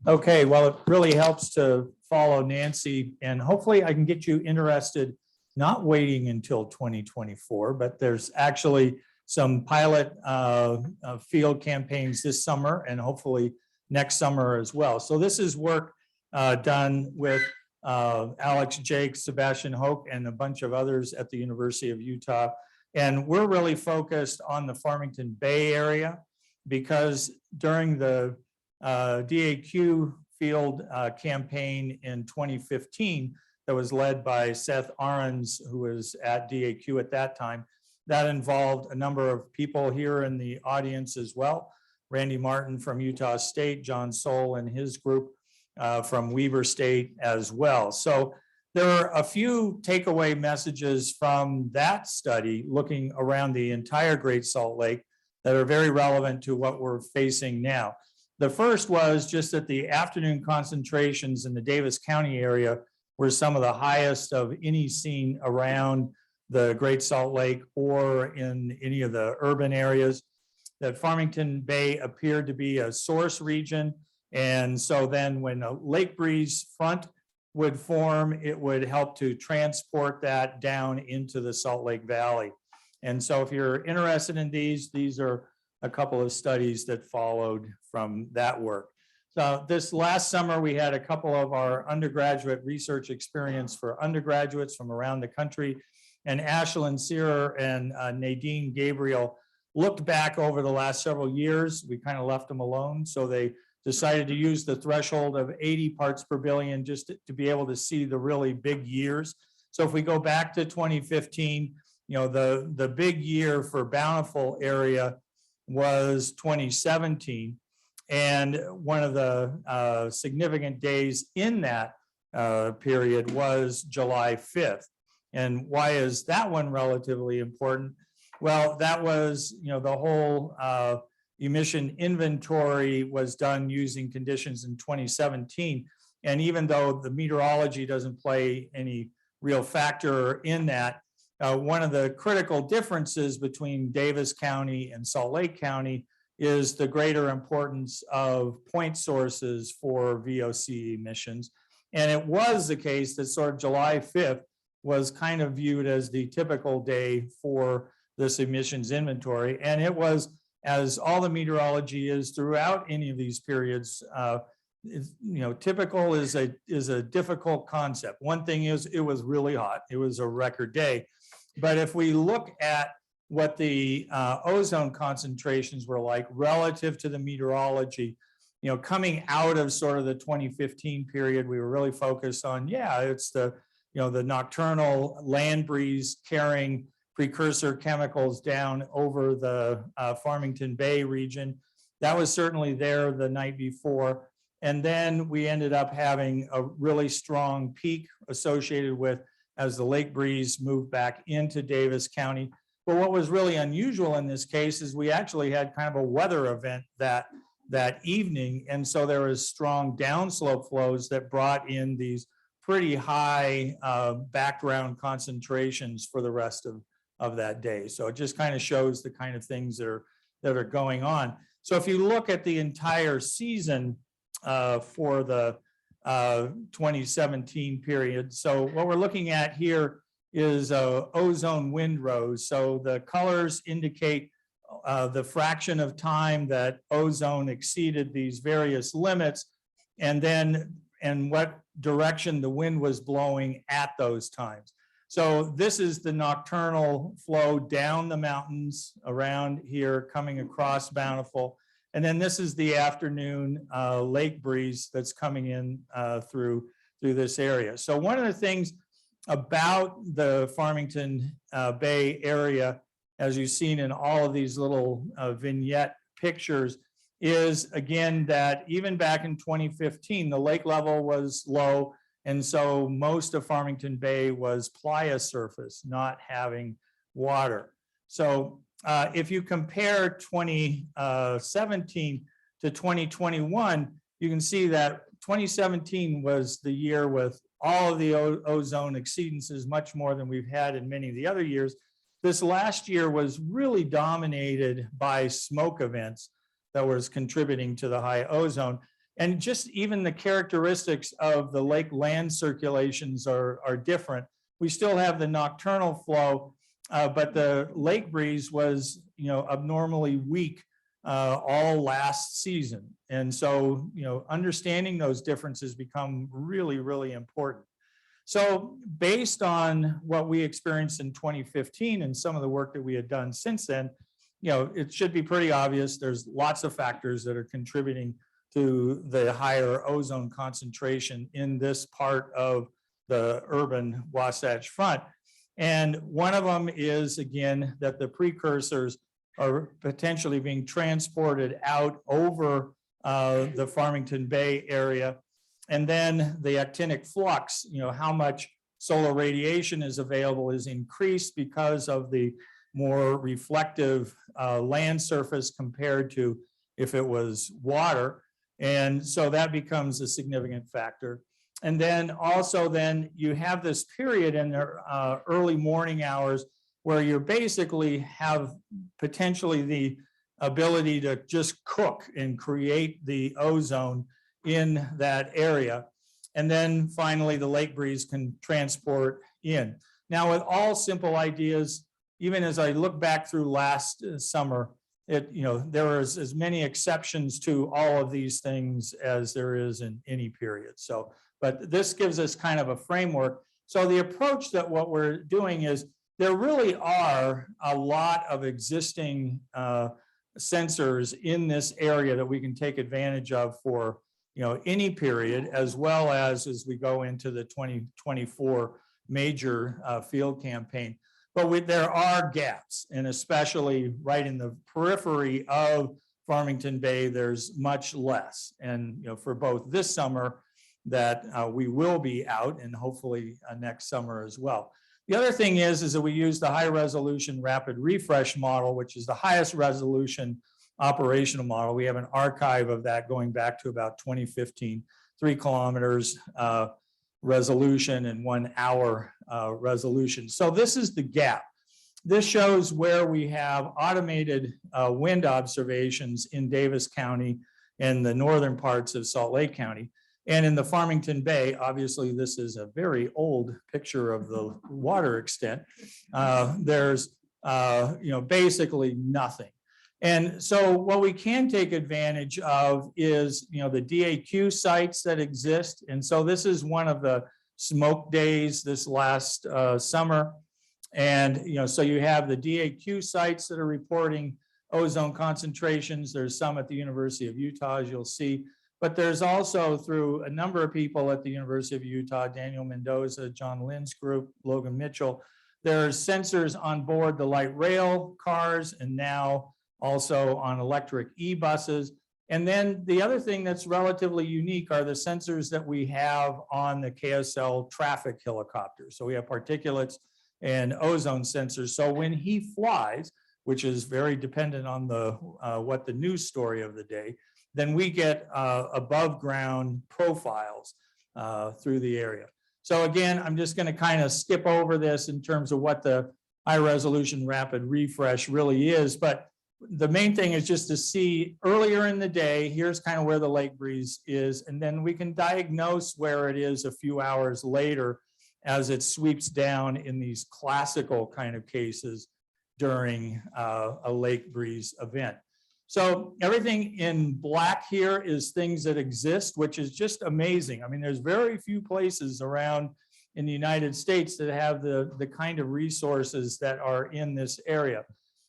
Okay, well, it really helps to follow Nancy, and hopefully I can get you interested, not waiting until 2024, but there's actually some pilot field campaigns this summer and hopefully next summer as well. So this is work done with Alex Jake, Sebastian Hoke, and a bunch of others at the University of Utah. And we're really focused on the Farmington Bay area because during the DAQ field campaign in 2015 that was led by Seth Ahrens, who was at DAQ at that time. That involved a number of people here in the audience as well. Randy Martin from Utah State, John Soule and his group from Weber State as well. So there are a few takeaway messages from that study looking around the entire Great Salt Lake that are very relevant to what we're facing now. The first was just that the afternoon concentrations in the Davis County area were some of the highest of any seen around the Great Salt Lake or in any of the urban areas. That Farmington Bay appeared to be a source region. And so then when a lake breeze front would form, it would help to transport that down into the Salt Lake Valley. And so if you're interested in these are a couple of studies that followed from that work. So this last summer, we had a couple of our undergraduate research experience for undergraduates from around the country. And Ashlyn Searer and Nadine Gabriel looked back over the last several years. We kind of left them alone. So they decided to use the threshold of 80 parts per billion just to be able to see the really big years. So if we go back to 2015, you know, the big year for Bountiful area was 2017. And one of the significant days in that period was July 5th. And why is that one relatively important? Well, that was, you know, the whole emission inventory was done using conditions in 2017. And even though the meteorology doesn't play any real factor in that, one of the critical differences between Davis County and Salt Lake County is the greater importance of point sources for VOC emissions. And it was the case that sort of July 5th was kind of viewed as the typical day for this emissions inventory. And it was, as all the meteorology is throughout any of these periods, you know, typical is a difficult concept. One thing is it was really hot. It was a record day. But if we look at what the ozone concentrations were like relative to the meteorology, you know, coming out of sort of the 2015 period, we were really focused on, yeah, it's the, you know, the nocturnal land breeze carrying precursor chemicals down over the Farmington Bay region. That was certainly there the night before. And then we ended up having a really strong peak associated with as the lake breeze moved back into Davis County. But what was really unusual in this case is we actually had kind of a weather event that evening. And so there was strong downslope flows that brought in these pretty high background concentrations for the rest of that day. So it just kind of shows the kind of things that are going on. So if you look at the entire season for the 2017 period, so what we're looking at here is ozone windrows. So the colors indicate the fraction of time that ozone exceeded these various limits, and what direction the wind was blowing at those times. So this is the nocturnal flow down the mountains around here coming across Bountiful. And then this is the afternoon lake breeze that's coming in through this area. So one of the things about the Farmington Bay area, as you've seen in all of these little vignette pictures, is again that even back in 2015, the lake level was low. And so most of Farmington Bay was playa surface, not having water. So if you compare 2017 to 2021, you can see that 2017 was the year with all of the ozone exceedances, much more than we've had in many of the other years. This last year was really dominated by smoke events that was contributing to the high ozone. And just even the characteristics of the lake land circulations are different. We still have the nocturnal flow, but the lake breeze was, abnormally weak all last season. And so, understanding those differences become really, really important. So based on what we experienced in 2015 and some of the work that we had done since then, it should be pretty obvious. There's lots of factors that are contributing to the higher ozone concentration in this part of the urban Wasatch Front. And one of them is, again, that the precursors are potentially being transported out over the Farmington Bay area. And then the actinic flux, how much solar radiation is available is increased because of the more reflective land surface compared to if it was water. And so that becomes a significant factor. And then also you have this period in the early morning hours where you basically have potentially the ability to just cook and create the ozone in that area. And then finally, the lake breeze can transport in. Now, with all simple ideas, even as I look back through last summer, there was as many exceptions to all of these things as there is in any period. So, but this gives us kind of a framework. So the approach that what we're doing is there really are a lot of existing sensors in this area that we can take advantage of for any period, as well as we go into the 2024 major field campaign. But there are gaps, and especially right in the periphery of Farmington Bay, there's much less. And for both this summer that we will be out, and hopefully next summer as well. The other thing is that we use the high resolution rapid refresh model, which is the highest resolution operational model. We have an archive of that going back to about 2015, 3 kilometers resolution and 1 hour resolution. So this is the gap. This shows where we have automated wind observations in Davis County and the northern parts of Salt Lake County. And in the Farmington Bay, obviously this is a very old picture of the water extent. There's basically nothing. And so what we can take advantage of is, the DAQ sites that exist. And so this is one of the smoke days this last summer. And, so you have the DAQ sites that are reporting ozone concentrations. There's some at the University of Utah, as you'll see. But there's also, through a number of people at the University of Utah, Daniel Mendoza, John Lynn's group, Logan Mitchell, there's sensors on board the light rail cars and now also on electric e-buses. And then the other thing that's relatively unique are the sensors that we have on the KSL traffic helicopters. So we have particulates and ozone sensors. So when he flies, which is very dependent on the what the news story of the day, then we get above ground profiles through the area. So again, I'm just going to kind of skip over this in terms of what the high resolution rapid refresh really is. But the main thing is just to see earlier in the day, here's kind of where the lake breeze is, and then we can diagnose where it is a few hours later as it sweeps down in these classical kind of cases during a lake breeze event. So everything in black here is things that exist, which is just amazing. I mean, there's very few places around in the United States that have the kind of resources that are in this area.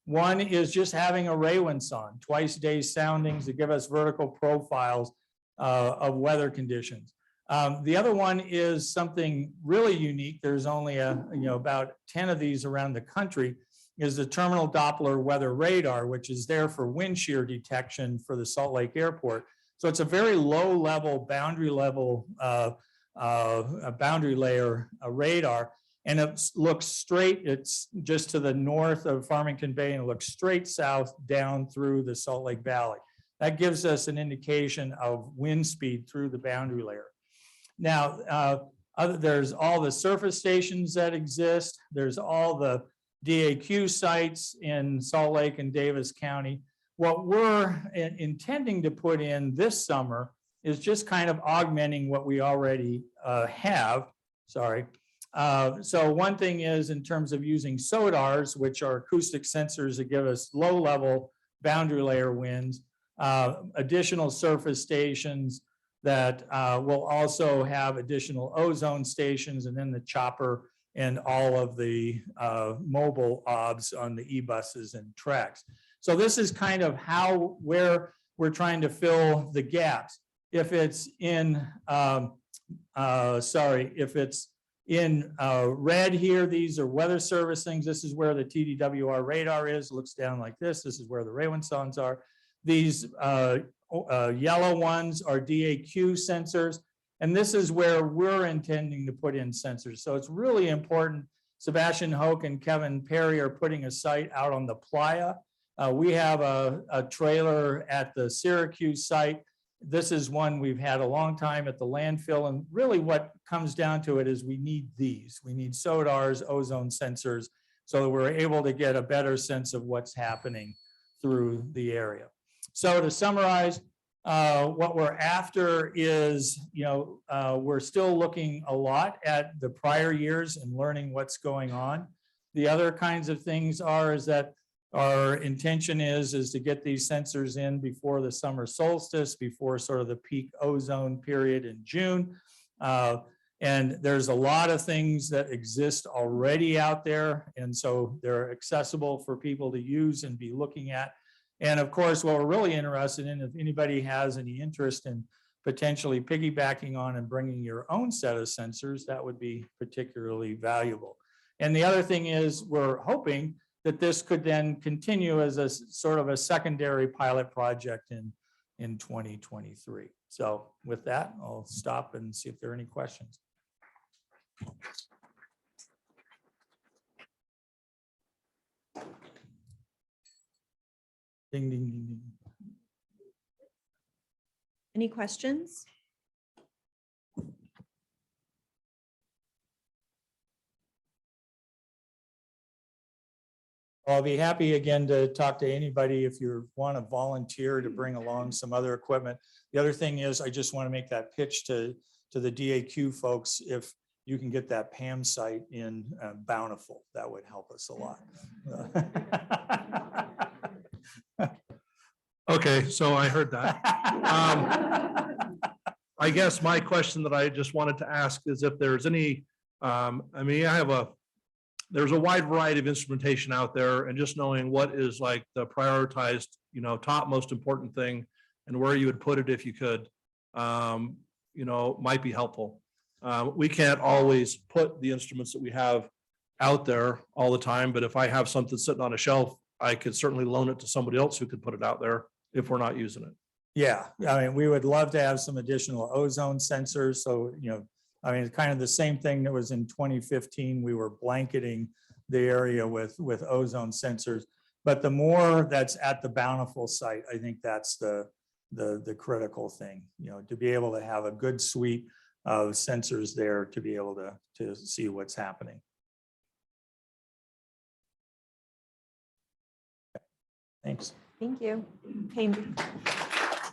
One is just having a Raywinson, twice-day soundings that give us vertical profiles of weather conditions. The other one is something really unique. There's only about 10 of these around the country, is the terminal Doppler weather radar, which is there for wind shear detection for the Salt Lake Airport. So it's a very low level, boundary layer radar. And it looks straight, it's just to the north of Farmington Bay, and it looks straight south down through the Salt Lake Valley. That gives us an indication of wind speed through the boundary layer. Now, there's all the surface stations that exist. There's all the DAQ sites in Salt Lake and Davis County. What we're intending to put in this summer is just kind of augmenting what we already have. Sorry. So one thing is in terms of using SODARs, which are acoustic sensors that give us low-level boundary layer winds, additional surface stations that will also have additional ozone stations, and then the chopper and all of the mobile OBS on the e-buses and tracks. So this is kind of where we're trying to fill the gaps. If it's in, if it's in red here, these are weather service things. This is where the TDWR radar is, looks down like this. This is where the Raywensons are. These yellow ones are DAQ sensors. And this is where we're intending to put in sensors. So it's really important. Sebastian Hoke and Kevin Perry are putting a site out on the Playa. We have a trailer at the Syracuse site. This is one we've had a long time at the landfill. And really what comes down to it is we need these. We need SODARs, ozone sensors, so that we're able to get a better sense of what's happening through the area. So to summarize, what we're after is, we're still looking a lot at the prior years and learning what's going on. The other kinds of things is that our intention is to get these sensors in before the summer solstice, before sort of the peak ozone period in June. And there's a lot of things that exist already out there. And so they're accessible for people to use and be looking at. And of course, what we're really interested in, if anybody has any interest in potentially piggybacking on and bringing your own set of sensors, that would be particularly valuable. And the other thing is we're hoping that this could then continue as a sort of a secondary pilot project in 2023. So with that, I'll stop and see if there are any questions. Ding, ding, ding, ding. Any questions? I'll be happy again to talk to anybody if you want to volunteer to bring along some other equipment. The other thing is I just want to make that pitch to the DAQ folks. If you can get that PAM site in Bountiful, that would help us a lot. Okay, so I heard that. I guess my question that I just wanted to ask is if there's any, there's a wide variety of instrumentation out there, and just knowing what is like the prioritized, top most important thing and where you would put it if you could, might be helpful. We can't always put the instruments that we have out there all the time, but if I have something sitting on a shelf, I could certainly loan it to somebody else who could put it out there if we're not using it. Yeah, I mean, we would love to have some additional ozone sensors. So, it's kind of the same thing that was in 2015. We were blanketing the area with ozone sensors, but the more that's at the Bountiful site, I think that's the critical thing, to be able to have a good suite of sensors there to be able to see what's happening. Thanks. Thank you. Okay.